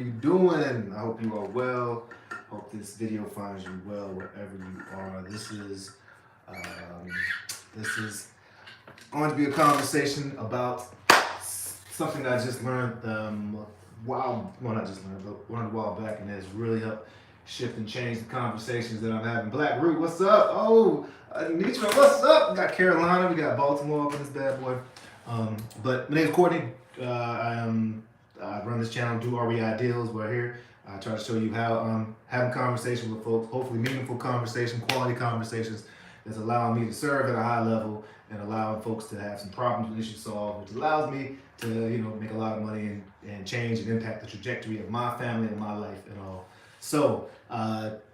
You doing? I hope you are well. Hope this video finds you well wherever you are. Um, this is going to be a conversation about something that I just learned well, not just learned, but learned a while back, and has really helped shift and change the conversations that I'm having. Black Root, what's up? Oh, Nitra, what's up? We got Carolina, we got Baltimore up in this bad boy. But my name's Courtney. I run this channel, Do REI Deals. We're here. I try to show you how having conversation with folks, hopefully meaningful conversation, quality conversations, that's allowing me to serve at a high level and allowing folks to have some problems and issues solved, which allows me to make a lot of money and change and impact the trajectory of my family and my life and all. So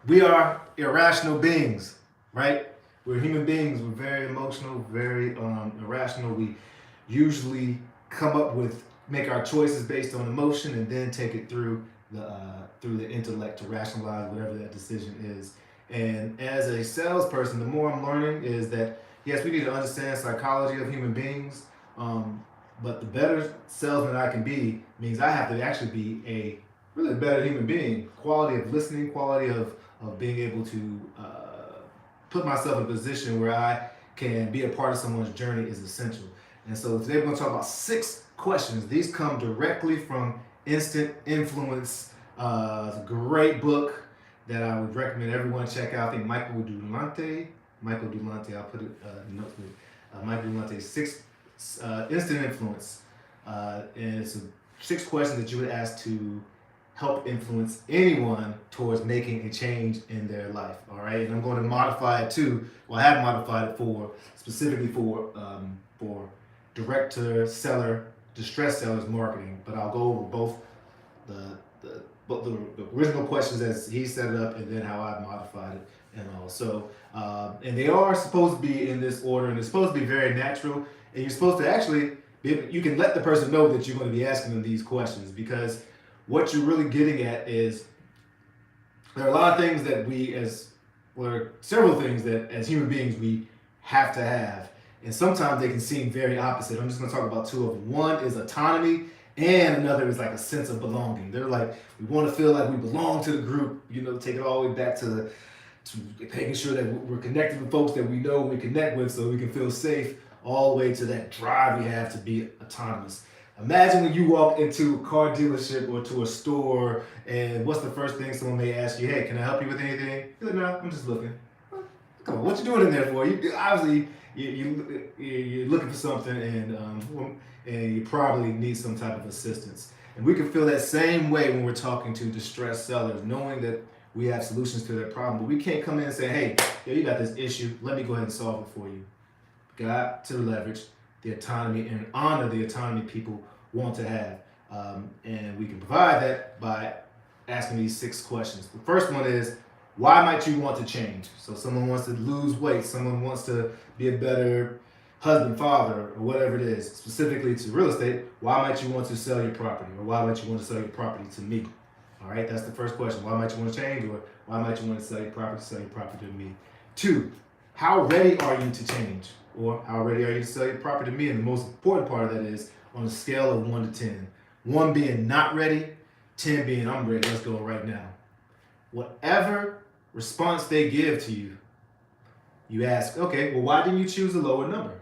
we are irrational beings, right? We're human beings. We're very emotional, very irrational. We usually come up with make our choices based on emotion and then take it through the intellect to rationalize whatever that decision is. And as a salesperson, the more I'm learning is that yes, we need to understand psychology of human beings, but the better salesman I can be means I have to actually be a really better human being. Quality of listening, quality of being able to put myself in a position where I can be a part of someone's journey is essential. And so today we're going to talk about 6 questions. These come directly from Instant Influence. It's a great book that I would recommend everyone check out. I think Michael Dulante, I'll put it in notes with Michael Dulante, 6 Instant Influence. And it's 6 questions that you would ask to help influence anyone towards making a change in their life. All right, and I'm going to modify it too. Well, I have modified it specifically for direct to seller, distressed sellers marketing. But I'll go over both the original questions as he set it up and then how I modified it and all. So and they are supposed to be in this order, and it's supposed to be very natural. And you're supposed to actually you can let the person know that you're going to be asking them these questions, because what you're really getting at is there are a lot of things that several things that as human beings we have to have. And sometimes they can seem very opposite. I'm just going to talk about 2 of them. One is autonomy, and another is like a sense of belonging. They're like, we want to feel like we belong to the group, take it all the way back to making sure that we're connected with folks that we know we connect with so we can feel safe, all the way to that drive we have to be autonomous. Imagine when you walk into a car dealership or to a store, and what's the first thing someone may ask you? Hey, can I help you with anything? You're like, no, I'm just looking. Come on, what you doing in there for? You obviously you're looking for something, and you probably need some type of assistance. And we can feel that same way when we're talking to distressed sellers, knowing that we have solutions to their problem, but we can't come in and say, hey, you got this issue, let me go ahead and solve it for you. Got to leverage the autonomy and honor the autonomy people want to have. And we can provide that by asking these 6 questions. The first one is, why might you want to change? So someone wants to lose weight, someone wants to be a better husband, father, or whatever it is. Specifically to real estate, why might you want to sell your property? Or why might you want to sell your property to me? All right, that's the first question. Why might you want to change? Or why might you want to sell your property to me? 2, how ready are you to change? Or how ready are you to sell your property to me? And the most important part of that is on a scale of 1 to 10. 1 being not ready, 10 being I'm ready, let's go right now. Whatever response they give to you, you ask, okay, well, why didn't you choose a lower number?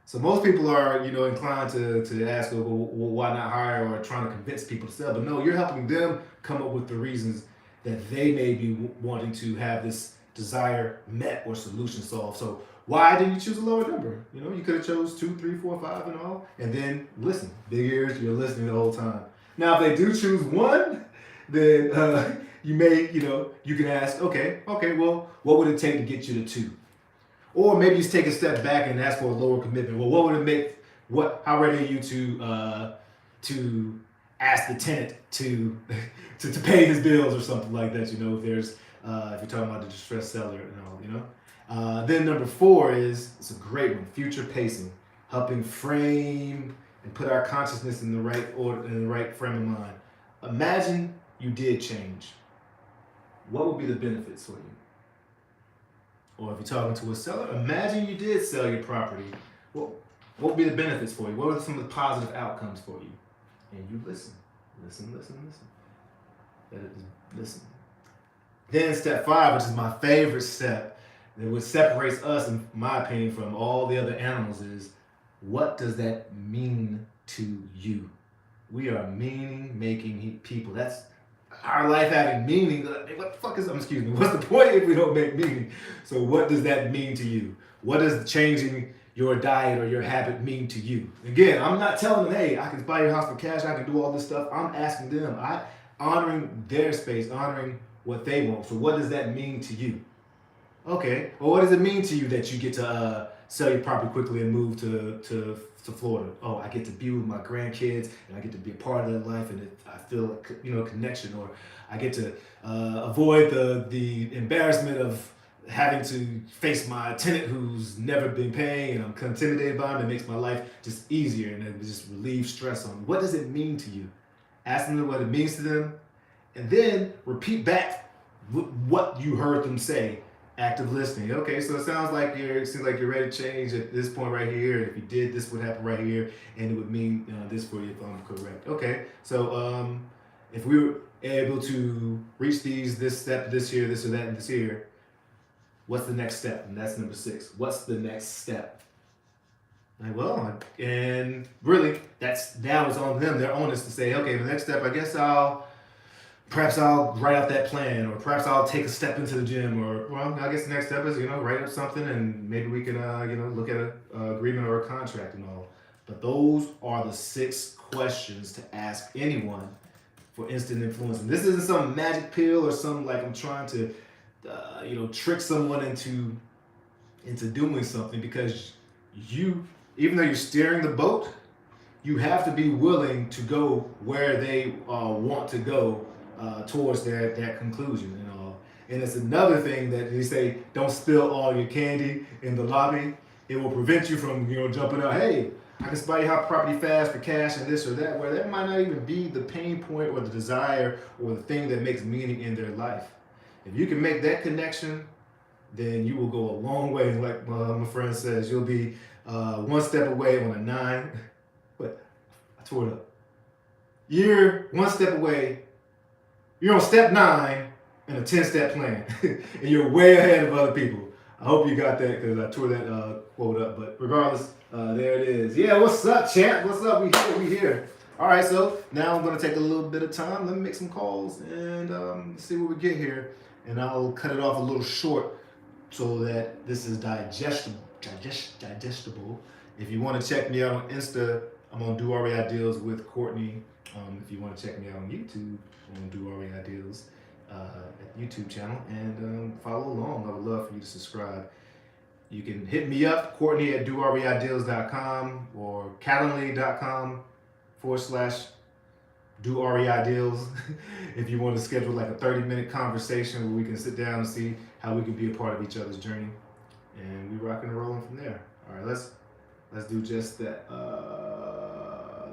So most people are, inclined to ask, well, why not hire, or trying to convince people to sell. But no, you're helping them come up with the reasons that they may be wanting to have this desire met or solution solved. So why didn't you choose a lower number? You could have chose 2, 3, 4, 5 and all, and then listen. Big ears, you're listening the whole time. Now, if they do choose 1, then you may, you can ask, okay, well, what would it take to get you to 2? Or maybe just take a step back and ask for a lower commitment. Well, what would it make? How ready are you to ask the tenant to pay his bills or something like that? If there's if you're talking about the distressed seller and all, Then number 4 is, it's a great one, future pacing, helping frame and put our consciousness in the right order, in the right frame of mind. Imagine you did change. What would be the benefits for you? Or if you're talking to a seller, imagine you did sell your property. What would be the benefits for you? What are some of the positive outcomes for you? And you listen. Listen. Then step 5, which is my favorite step, that what separates us, in my opinion, from all the other animals is, what does that mean to you? We are meaning making people. That's our life having meaning. What the fuck is, excuse me, what's the point if we don't make meaning? So what does that mean to you? What does changing your diet or your habit mean to you? Again, I'm not telling them, hey, I can buy your house for cash, I can do all this stuff. I'm asking them, honoring their space, honoring what they want. So what does that mean to you? Okay. Well, what does it mean to you that you get to sell your property quickly and move to Florida? Oh, I get to be with my grandkids and I get to be a part of their life, and I feel connection. Or I get to avoid the embarrassment of having to face my tenant who's never been paying, and I'm intimidated by him. It makes my life just easier, and it just relieves stress on me. What does it mean to you? Ask them what it means to them, and then repeat back what you heard them say. Active listening. Okay, so it seems like you're ready to change at this point right here. If you did, this would happen right here, and it would mean this for you if I'm correct. Okay, so if we were able to reach this step this year, this or that, and this year, what's the next step? And that's number 6. What's the next step? Like, well, and really, now it's on them. Their onus to say, okay, the next step, I guess perhaps I'll write out that plan, or perhaps I'll take a step into the gym, or, well, I guess the next step is, write up something, and maybe we can, look at an agreement or a contract and all. But those are the 6 questions to ask anyone for instant influence. And this isn't some magic pill or some, like, I'm trying to, trick someone into doing something, because even though you're steering the boat, you have to be willing to go where they want to go towards that conclusion and all. And it's another thing that they say, don't spill all your candy in the lobby. It will prevent you from jumping out, hey, I can buy your property fast for cash and this or that, where that might not even be the pain point or the desire or the thing that makes meaning in their life. If you can make that connection, then you will go a long way. Like my friend says, you'll be 1 step away on a 9. But I tore it up. You're 1 step away. You're on step 9 in a 10-step plan, and you're way ahead of other people. I hope you got that, because I tore that quote up. But regardless, there it is. Yeah, what's up, champ? What's up? We here. All right, so now I'm gonna take a little bit of time. Let me make some calls and see what we get here, and I'll cut it off a little short so that this is digestible. If you want to check me out on Insta, I'm on Do REI Deals with Courtney. If you want to check me out on YouTube, I'm on Do REI Deals at YouTube channel, and follow along. I would love for you to subscribe. You can hit me up, Courtney at DoREIDeals.com or Calendly.com/Do REI Deals. If you want to schedule like a 30-minute conversation where we can sit down and see how we can be a part of each other's journey, and we rocking and rolling from there. All right, let's do just that.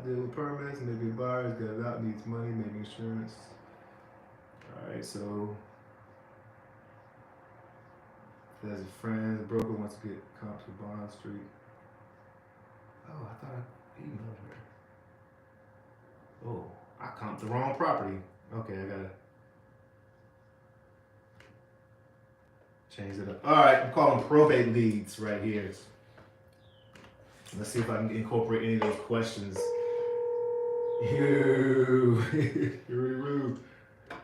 Deal with permits, maybe buyers, get it out, needs money, maybe insurance. All right, so there's a friend, the broker wants to get comp to Bond Street. Oh, I thought I emailed her. Oh, I comped the wrong property. Okay, I gotta change it up. All right, I'm calling probate leads right here. Let's see if I can incorporate any of those questions. You, you're really rude.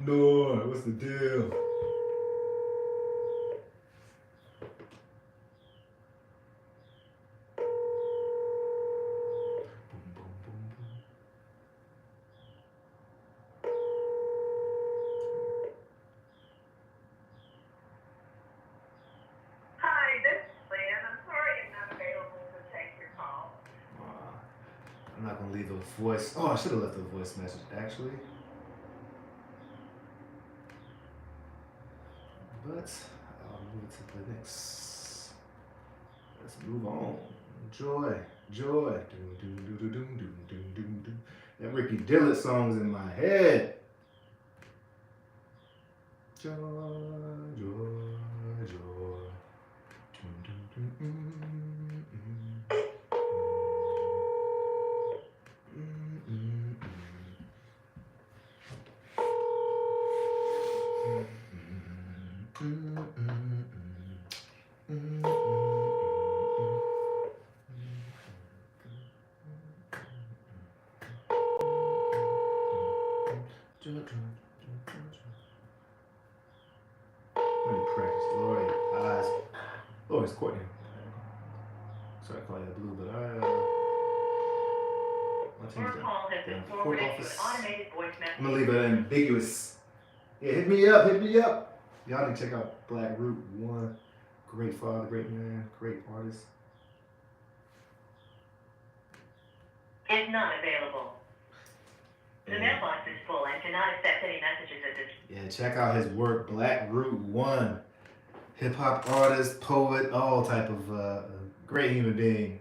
No, what's the deal? I'm not gonna leave a voice. Oh, I should have left a voice message actually. But I'll move to the next. Let's move on. Joy. Doom, doom, doom, doom, doom, doom, doom, doom. That Ricky Dillard song's in my head. Joy. Doom, doom, doom, Let me practice. Lord, eyes. Oh, it's Courtney. Sorry to call you blue, but my team's down the court office. I'm gonna leave it ambiguous. Yeah, hit me up, hit me up. Y'all need to check out Black Root One. Great father, great man, great artist. Is not available. The mailbox is full and cannot accept any messages at this. Yeah, check out his work, Black Root One. Hip hop artist, poet, all type of great human being.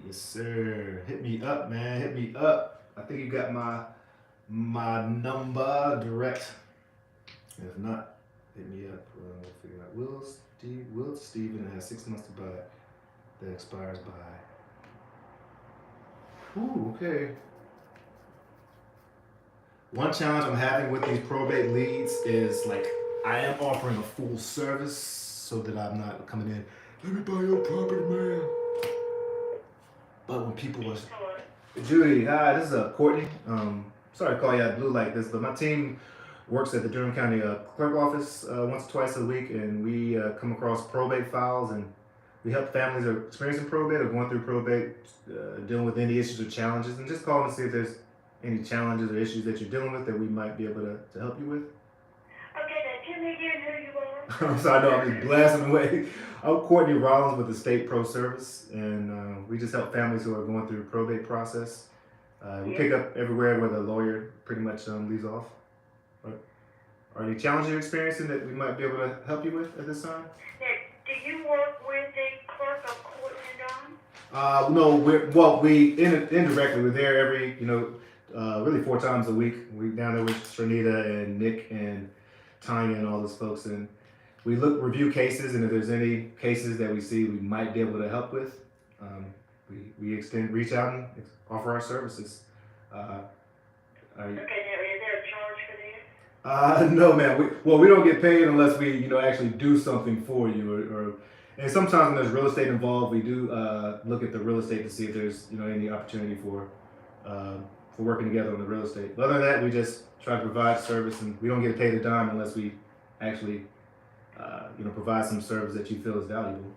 Yes, sir. Hit me up, man. Hit me up. I think you got my number direct. If not, hit me up. We'll figure it out. Will Steven has 6 months to buy. That expires by. Ooh, okay. One challenge I'm having with these probate leads is like I am offering a full service so that I'm not coming in, let me buy your property, man. But when people are Judy, hi, this is Courtney. Sorry to call you out blue like this, but my team works at the Durham County Clerk Office once or twice a week, and we come across probate files, and we help families that are experiencing probate or going through probate, dealing with any issues or challenges, and just calling to see if there's any challenges or issues that you're dealing with that we might be able to help you with. Okay, now tell me again who you are. I'm sorry, no, I'm just blasting away. I'm Courtney Rollins with the State Pro Service, and we just help families who are going through the probate process. We pick up everywhere where the lawyer pretty much leaves off. Are any challenges you're experiencing that we might be able to help you with at this time? Now, do you work with the clerk of court and No, we indirectly, we're there every, really 4 times a week. We're down there with Trinita and Nick and Tanya and all those folks, and we review cases, and if there's any cases that we see we might be able to help with, we reach out and offer our services. Okay, now is there a charge for this? No, man. We don't get paid unless we, actually do something for you, and sometimes when there's real estate involved, we do look at the real estate to see if there's, any opportunity for working together on the real estate. But other than that, we just try to provide service, and we don't get paid a dime unless we actually, provide some service that you feel is valuable.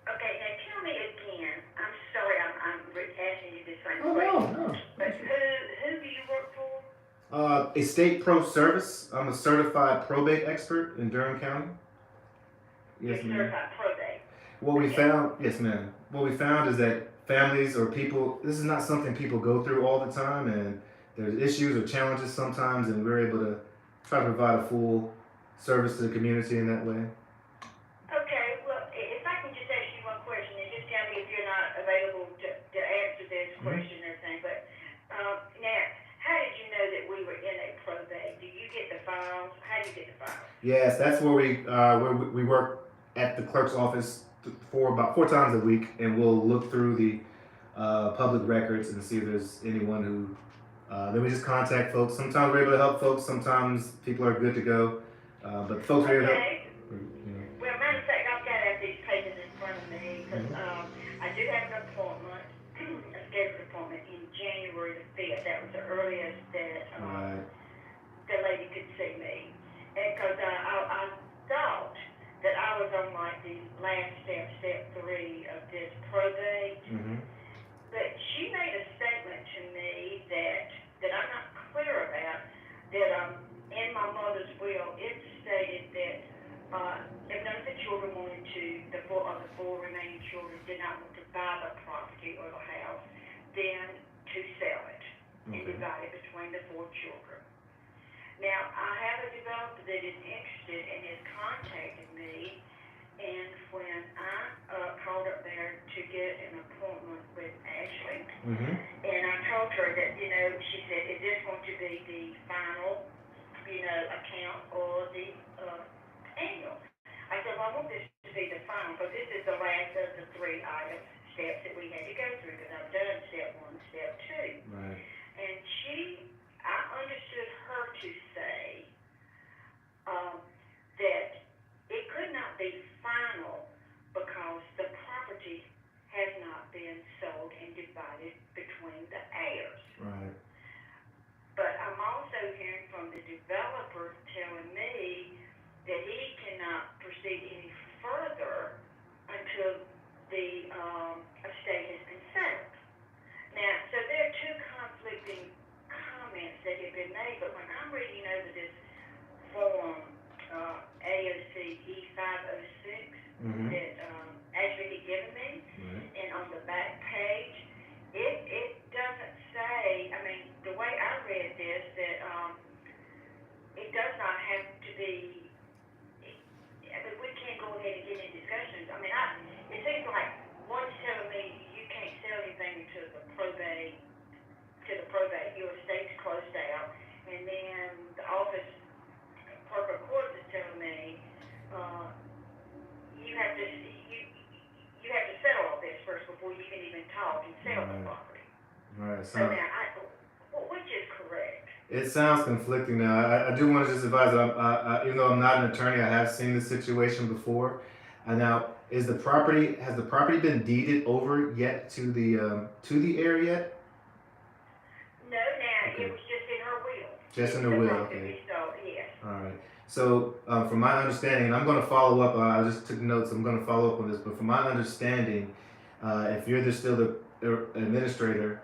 Okay, now tell me again. I'm sorry, I'm asking you this same Oh, question. no. But who do you work for? A State Pro Service. I'm a certified probate expert in Durham County. Yes, You're ma'am. certified probate. What we found, yes, ma'am. What we found is that families or people, this is not something people go through all the time, and there's issues or challenges sometimes, and we're able to try to provide a full service to the community in that way. Okay, well, if I can just ask you one question, and just tell me if you're not available to answer this question or anything, but now, how did you know that we were in a probate? Do you get the files? How do you get the files? Yes, that's where we work at the clerk's office for about 4 times a week, and we'll look through the public records and see if there's anyone who. Then we just contact folks. Sometimes we're able to help folks. Sometimes people are good to go, but folks are able to help. Well, matter of fact, I've got these pages in front of me because I do have an appointment, a scheduled appointment in January the 5th. That was the earliest that the lady could see me, and because I thought that I was on like the last step 3 of this probate. But she made a statement to me that I'm not clear about, that in my mother's will, it stated that if none of the children wanted to, the 4 remaining children did not want to buy the property or the house, then to sell it and divide it between the 4 children. Now, I have a developer that is interested and has contacted me, and when I called up there to get an appointment with Ashley, and I told her that, she said, is this going to be the final, account or the annual? I said, well, I want this to be the final, because this is the last of the 3 steps that we had to go through, because I've done step 1, step 2. Right. And I understood her to say that it could not be final because the property has not been sold and divided between the heirs. Right. But I'm also proceed any further until the estate has been settled. Now, so there are two conflicting comments that have been made, but when I'm reading over this form, AOC E506, that Ashley had given me, and on the back page, it doesn't say, I mean, the way I read this, that it does not have to be, I mean, we can't go ahead and get in discussions. I mean, it seems like one's telling me you can't sell anything to the probate, your estate's closed out, and then the office clerk of courts is telling me you have to settle all this first before you can even talk and sell the property. Right. So now, which is correct? It sounds conflicting now. I do want to just advise that even though I'm not an attorney, I have seen this situation before. And now, has the property been deeded over yet to the heir yet? No, now Okay. it was just in her will. Just in the will, okay. So, yes. All right. So, from my understanding, and I'm going to follow up. I just took notes. I'm going to follow up on this. But from my understanding, if you're still the administrator,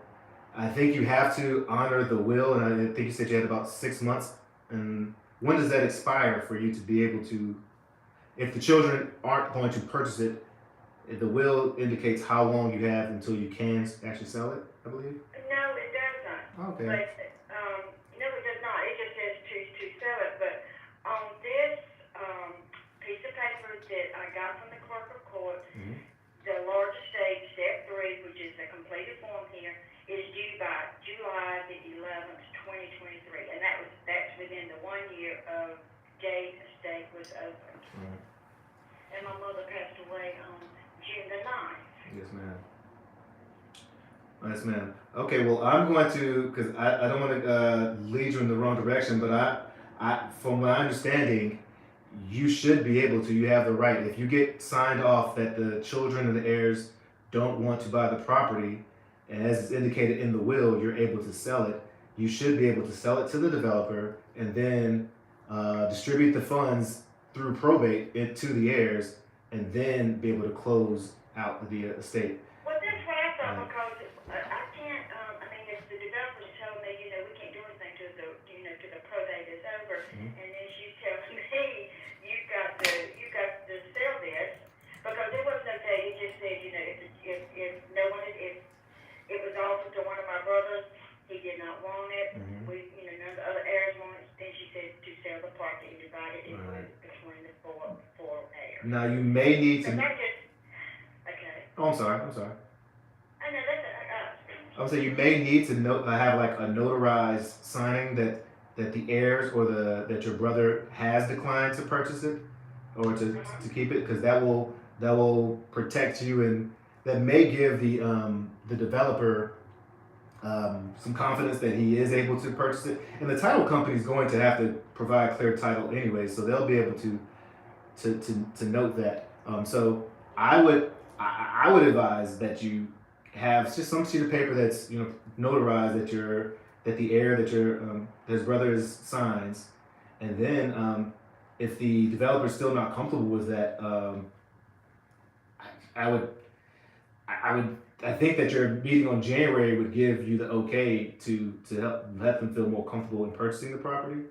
I think you have to honor the will, and I think you said you had about 6 months. And when does that expire for you to be able to, if the children aren't going to purchase it, the will indicates how long you have until you can actually sell it, I believe? No, it doesn't. Okay. But, no, it does not. It just says to sell it. But on this piece of paper that I got from the clerk of court, the large estate, step 3, which is a completed form here, is due by July the 11th, 2023, and that's within the 1 year of Jay's estate was opened. And my mother passed away on June the 9th. Yes, ma'am. Yes, ma'am. Okay, well, I'm going to, because I don't want to lead you in the wrong direction, but I from my understanding, you should be able to. You have the right. If you get signed off that the children and the heirs don't want to buy the property, and as it's indicated in the will, you're able to sell it. You should be able to sell it to the developer and then distribute the funds through probate to the heirs, and then be able to close out the estate. Well, that's what I thought, because I can't, I mean, if the developer's telling me, we can't do anything to the probate is over, and then she's telling me you've got to sell this, because there was no date. It just said, if no one, if it was offered to one of my brothers, he did not want it. None of the other heirs wanted it. Then she said to sell the property and divide it between the four heirs. Now you may need to. Okay. Oh, I'm sorry. I know that's I'm saying you may need to have like a notarized signing that the heirs or that your brother has declined to purchase it or to keep it, because that will protect you, and that may give the developer some confidence that he is able to purchase it. And the title company is going to have to provide clear title anyway, so they'll be able to note that. So I would advise that you have just some sheet of paper that's notarized that the heir that his brother signs, and then if the developer is still not comfortable with that, I think that your meeting on January would give you the okay to let them feel more comfortable in purchasing the property.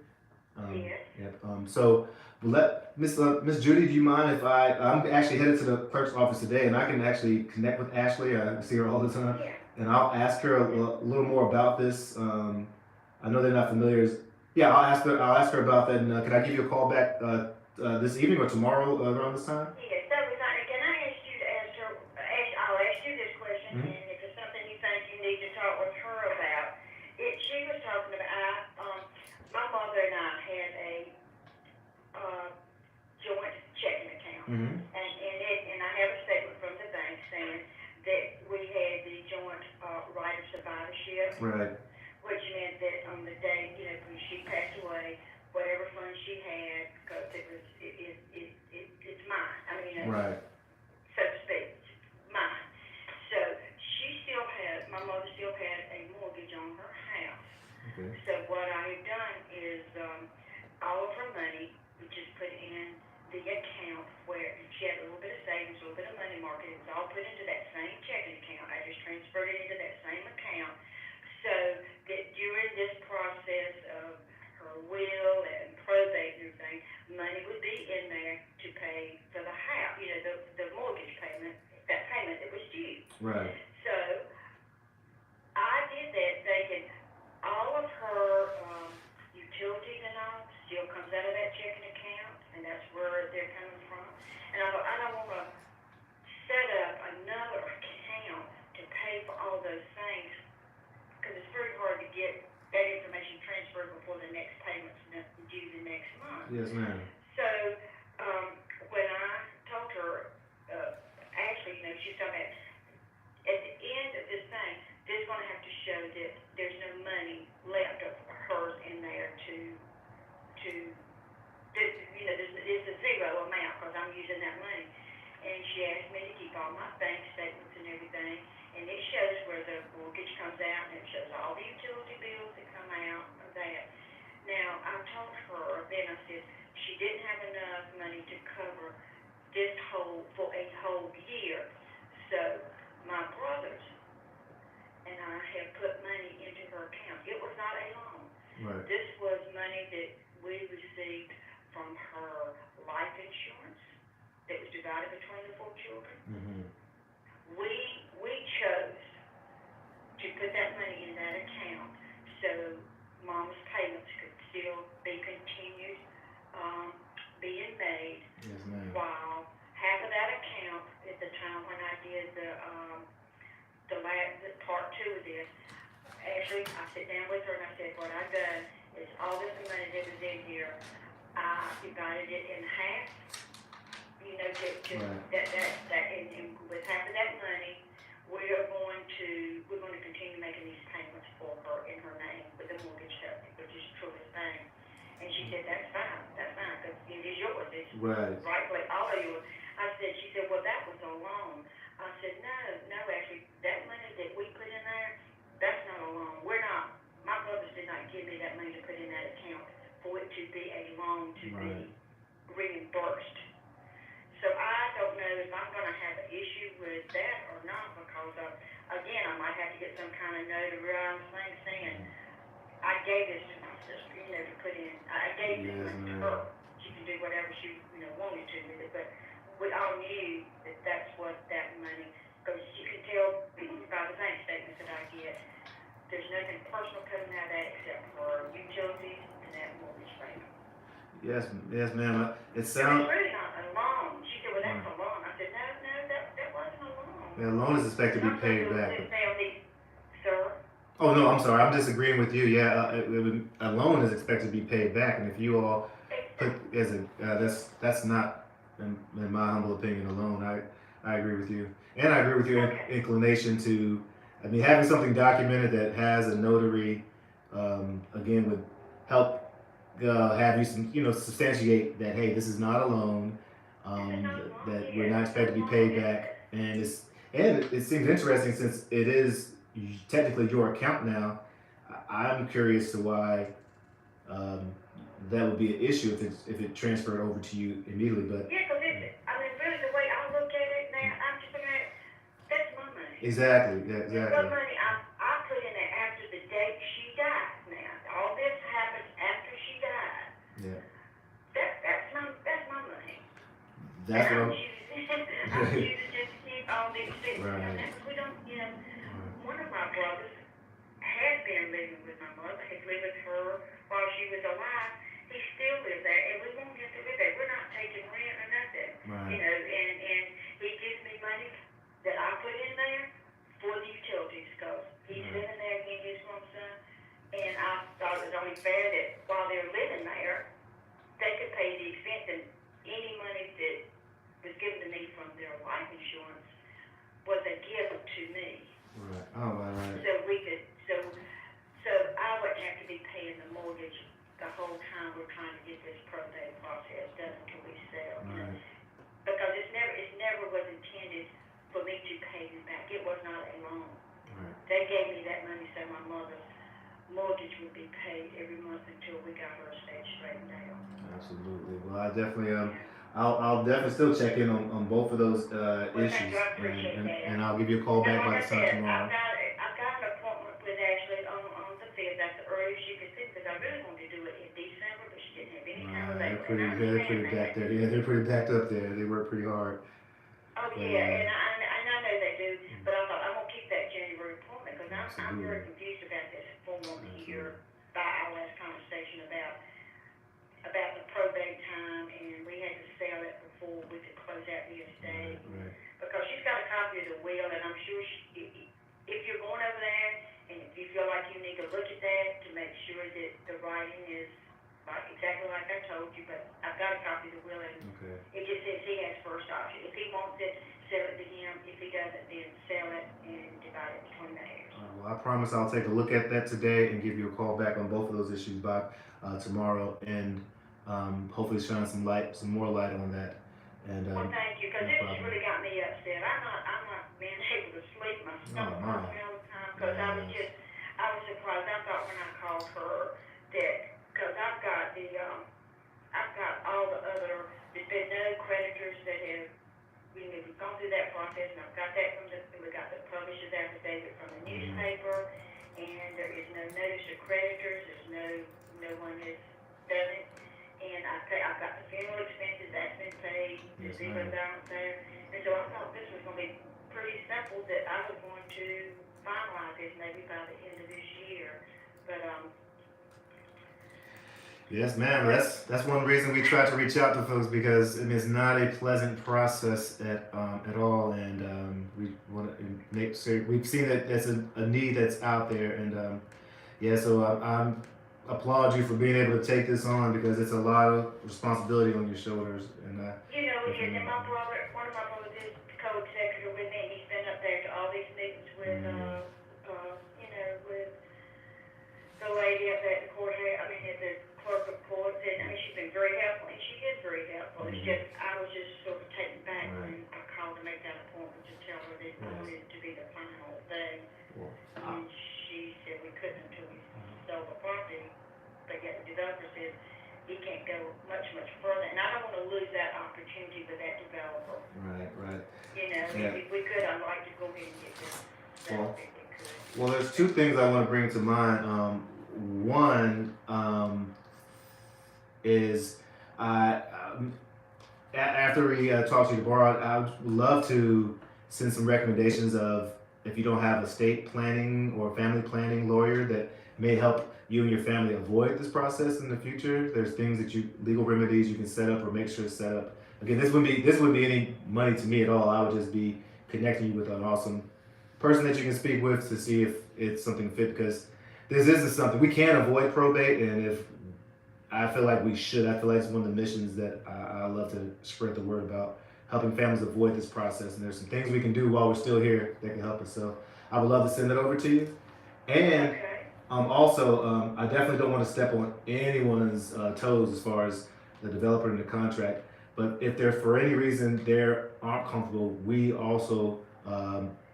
yes. Yep. So let Miss Judy, do you mind if I'm actually headed to the clerk's office today, and I can actually connect with Ashley. I see her all the time, and I'll ask her a little more about this. I know they're not familiar. Yeah, I'll ask her about that. And can I give you a call back this evening or tomorrow around this time? Yes, that was not. Can I ask you to ask her? I'll ask you this question, and if it's something you think you need to talk with her about, she was talking about. My mother and I had a joint checking account, and I have a statement from the bank saying that we had the joint right of survivorship, Right. which meant that on the day when she passed away, whatever funds she had, because it's mine. I mean, Right. so to speak, mine. So my mother still had a mortgage on her house. Okay. So what I have done is all of her money, we just put in the account Right. So I did that thinking all of her utilities and all still comes out of that checking account, and that's where they're coming from. And I thought, I don't want to set up another account to pay for all those things, because it's very hard to get that information transferred before the next payment's due the next month. Yes, ma'am. So when I told her, actually, she's talking about at the end of this thing, this is going to have to show that there's no money left of hers in there it's a zero amount because I'm using that money. And she asked me to keep all my bank statements and everything, and it shows where the mortgage comes out, and it shows all the utility bills that come out of that. Now, I told her, then I said, she didn't have enough money to cover this for a whole year. So my brothers and I have put money into her account. It was not a loan. Right. This was money that we received from her life insurance that was divided between the 4 children. Mm-hmm. We chose to put that money in that account so Mom's payments could still be continued being made. Yes, ma'am. While half of that account at the time when I did the part 2 of this, actually I sat down with her and I said, what I've done is all this money that was in here, I divided it in half. And with half of that money, we're going to continue making these payments for her in her name with the mortgage company, which is Truist Bank. And she said, that's fine, because it is yours. It's rightfully all of yours. She said, well, that was a loan. I said, no, actually, that money that we put in there, that's not a loan. My brothers did not give me that money to put in that account for it to be a loan to be reimbursed. So I don't know if I'm going to have an issue with that or not, because again, I might have to get some kind of notarized thing saying, I gave this to my sister, to put in. I gave this money to her. She can do whatever she, wanted to with it, but we all knew that that's what that money, because you can tell by the bank statements that I get, there's nothing personal coming out of that except for utilities and that mortgage payment. Yes, ma'am. It So sounds. it's really not a loan. She said, well, that's a loan. I said, no, that wasn't a loan. Yeah, a loan is expected to be paid back. Sir? Oh no, I'm sorry. I'm disagreeing with you. Yeah, a loan is expected to be paid back, and if you all put that's not, in my humble opinion, a loan. I agree with you, and I agree with your inclination to. I mean, having something documented that has a notary, again, would help have you substantiate that, hey, this is not a loan, that we're not expected to be paid back, and it seems interesting since it is technically your account now. I'm curious to why that would be an issue if it transferred over to you immediately, but yeah, because really the way I look at it now, I'm just looking at that's my money. exactly. What money I put in there after the date she died. Now all this happens after she died. Yeah. That's my money. That's what I'm choosing just to keep all these things. Right. We don't, one of my brothers had been living with my mother, had lived with her while she was alive. He still lives there, and we want him to live there. We're not taking rent or nothing. Right. And he gives me money that I put in there for the utilities, because he's living there in his lump sum, and I thought it was only fair that while they're living there, they could pay the expense, and any money that was given to me from their life insurance was a gift to me. Right. Oh, right. So we could, so I wouldn't have to be paying the mortgage the whole time we're trying to get this probate process done until we sell. Right. Because it never was intended for me to pay them back. It was not a loan. Right. They gave me that money so my mother's mortgage would be paid every month until we got her estate straightened out. Absolutely. Well, I definitely I'll definitely still check in on both of those issues, I appreciate that. and I'll give you a call back by this time tomorrow. I've got an appointment with Ashley on the 5th. That's the earliest you can fit, because I really wanted to do it in December, but she didn't have any time available. They're pretty backed there. Yeah, they're pretty backed up there. They work pretty hard. Oh yeah, and I know they do, but I thought I'm very confused about this form here by our last conversation about the probate time, and we had to sell it before we could close out the estate. Right. Because she's got a copy of the will, and I'm sure if you're going over there, and if you feel like you need to look at that to make sure that the writing is exactly like I told you, but I've got a copy of the will, and it just says he has first option. If he wants it, sell it to him. If he doesn't, then sell it and divide it between the heirs. Well, I promise I'll take a look at that today and give you a call back on both of those issues by tomorrow, and hopefully shine some more light on that. And well, thank you, because this has really got me upset. I'm not being able to sleep. My stomach hurts me all the time because I was surprised. I thought when I called her that, because I've got all the other. There's been no creditors that have. We've gone through that process, and I've got that we got the publisher's affidavit from the newspaper, and there is no notice of creditors. There's no one has done it. And I've got the funeral expenses, that's been paid, the zero balance there. And so I thought this was going to be pretty simple, that I was going to finalize this maybe by the end of this year. But, yes, ma'am. That's one reason we try to reach out to folks, because it's not a pleasant process at all, and we want to make sure we've seen that it's a need that's out there, and so I'm applaud you for being able to take this on, because it's a lot of responsibility on your shoulders. And it is. And one of my brothers is the co-executor with me, and he's been up there to all these meetings with, with the lady up at the courthouse. I mean, at the clerk of courts, and I mean, she's been very helpful, and she is very helpful. It's just I was just sort of taken back when I called to make that appointment to tell her that I wanted it to be the final day, and she said we couldn't until we sold the property. But yet the developer said he can't go much further, and I don't want to lose that opportunity with that developer. Right. If we could, I'd like to go ahead and get this. Well, there's two things I want to bring to mind. One is after we talk to you tomorrow, I would love to send some recommendations of, if you don't have a estate planning or family planning lawyer that may help you and your family avoid this process in the future. There's things that legal remedies you can set up or make sure it's set up. Again, this wouldn't be any money to me at all. I would just be connecting you with an awesome person that you can speak with to see if it's something fit, because this isn't something we can avoid probate, and if I feel like we should. I feel like it's one of the missions that I love to spread the word about, helping families avoid this process. And there's some things we can do while we're still here that can help us. So I would love to send it over to you. And also, I definitely don't want to step on anyone's toes as far as the developer and the contract. But if there, for any reason, they aren't comfortable, we also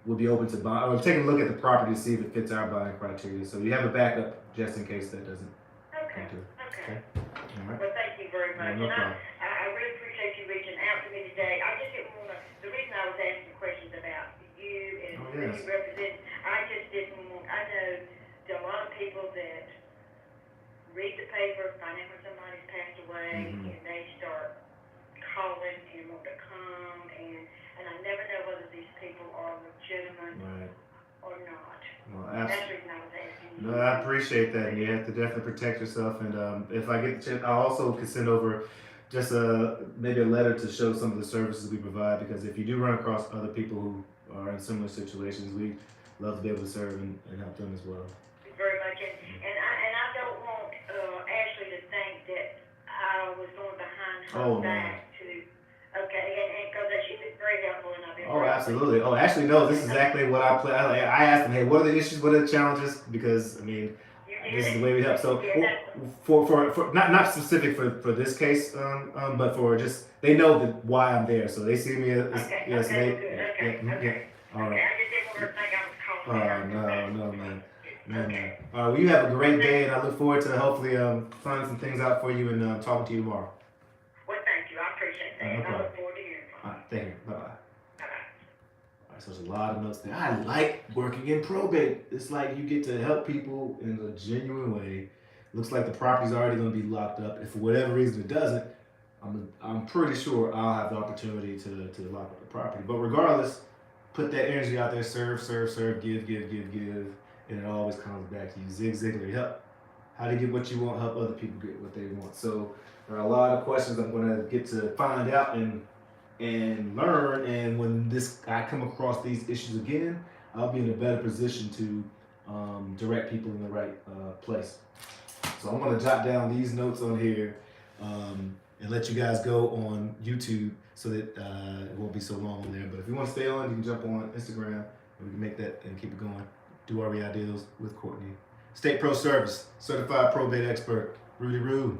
would be open to buy or take a look at the property to see if it fits our buying criteria. So you have a backup just in case that doesn't. Okay. All right. Well, thank you very much. No problem. I really appreciate you reaching out to me today. I just didn't want to. The reason I was asking questions about you and who you represent, I just didn't want. I know there are a lot of people that read the paper, find out when somebody's passed away, and they start calling and want to come, and I never know whether these people are legitimate or not. Well, that's the reason I was asking you. No, I appreciate that, and you have to definitely protect yourself. And if I get the chance, I also could send over just maybe a letter to show some of the services we provide, because if you do run across other people who are in similar situations, we love to be able to serve and help them as well. Very much, and I don't want Ashley to think that I was going behind her back to. Okay, and because she's been very helpful, and I've been. Oh, absolutely. Oh, actually, no. This is exactly what I play. I asked them, hey, what are the issues? What are the challenges? Because I mean, this is the way we help. So for not specific for this case, but for just they know that why I'm there, so they see me as yes. Okay. All right. I just didn't want her to think I was calling her. No, man. Okay. All right. Well, you have a great day, and I look forward to hopefully finding some things out for you and talking to you tomorrow. Well, thank you. I appreciate that. No problem. I look forward to hearing from you. All right. Thank you. Bye-bye. Bye-bye. All right, so there's a lot of notes there. I like working in probate. It's like you get to help people in a genuine way. Looks like the property's already going to be locked up. If for whatever reason it doesn't, I'm pretty sure I'll have the opportunity to lock up the property. But regardless, put that energy out there. Serve, give. and it always comes back to you. Zig Ziglar, help. How to get what you want, help other people get what they want. So there are a lot of questions I'm going to get to find out and learn. And when I come across these issues again, I'll be in a better position to direct people in the right place. So I'm going to jot down these notes on here and let you guys go on YouTube so that it won't be so long on there. But if you want to stay on, you can jump on Instagram and we can make that and keep it going. Do our deals with Courtney. State Pro Service, certified probate expert, Rudy Roo.